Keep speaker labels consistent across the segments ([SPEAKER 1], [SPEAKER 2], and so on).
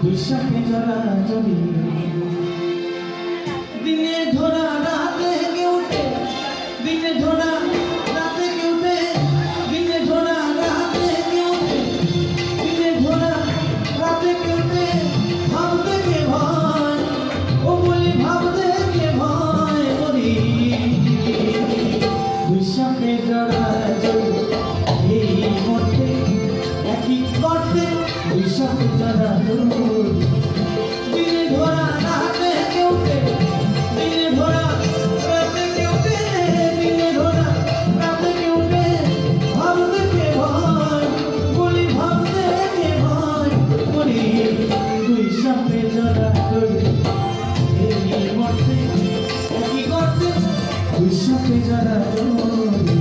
[SPEAKER 1] বিশ্বাসে জড়া জড়ি দিনে ধরা রাতে কেউটে দিনে ধরা রাতে কেউটে দিনে ধরা রাতে কেউটে দিনে ধরা রাতে কেউটে ভাবতে কে ভয় ও বলি ভাবতে কে ভয় করি বিশ্বাসে জড়া জড়ি এই মধ্যে একই করতে বিশ্বাসে জড়া জড়ি দিনে ধরা রাতে কেউটে দিনে ধরা রাতে কেউটে দিনে ধরা রাতে কেউটে ভাবতে কে ভয় বলি ভাবতে কে ভয় করি বিশ্বাসে জড়া জড়ি এই মধ্যে একই করতে বিশ্বাসে জড়া জড়ি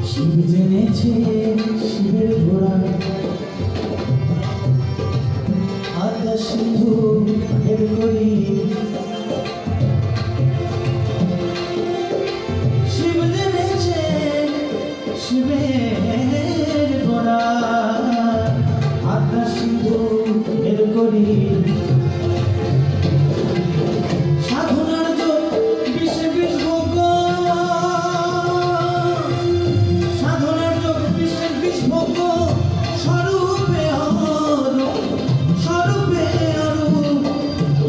[SPEAKER 1] শিব জেনেছে শিবের ঘোড়া আদা সিন্ধু হের করি শিব জেনেছে শিবের ঘোড়া আদা সিন্ধু হের করি সাধনার যোগ বিষ বিষ ভোগ ভোগ স্বরূপে স্বরূপে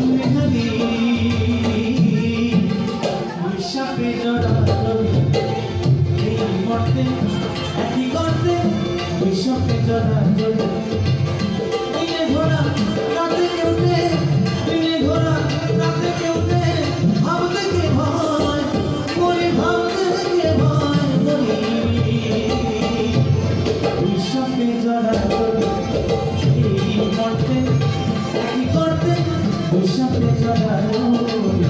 [SPEAKER 1] মেধাবী বিশ্বাসে জড়া জড়ি এই মর্তে একই করতে বিশ্বাসে জড়া জড়ি দিনে ধরা রাতে কেউটে দিনে ধরা রাতে কেউটে ভাবতে কে ভয় বলি ভাবতে কে ভয় বলি বিশ্বাসে জড়া জড়ি এই মর্তে একই করতে বিশ্বাসে জড়া জড়ি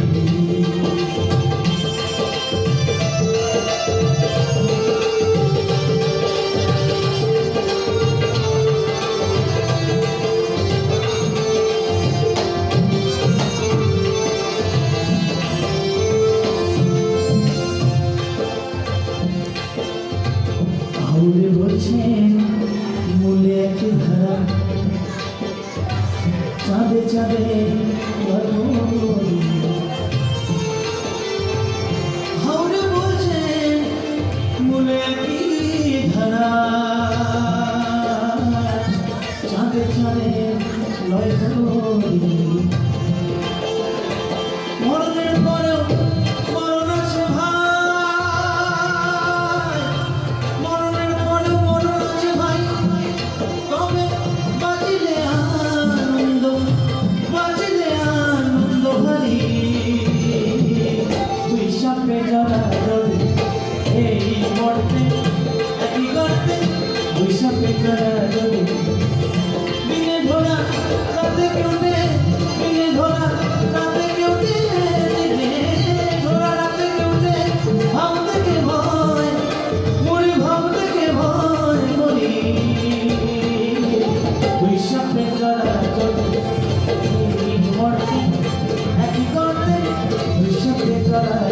[SPEAKER 1] হাওড়ে বলছেন মূলে একটি ধারা চাঁদে চাঁদে হাওড়ে বলছেন মূলে একটি ধারা চাঁদে চাঁদে লয় মরণের পরেও মরণ আছে ভাই মরণের পরেও মরণ আছে ভাই তবে বাঁচিলে আনন্দ ভারি বিশ্বাসে জড়া জড়ি এই মর্তে একই করতে বিশ্বাসে জড়া জড়ি দিনে ধরা রাতে কেউটে দিনে ধরা রাতে কেউটে দিনে ধরা রাতে কেউটে ভাবতে কে ভয় মরি ভাবতে কে ভয় মরি বিশ্বাসে জড়া জড়ি এই মর্তে একই করতে বিশ্বাসে জড়া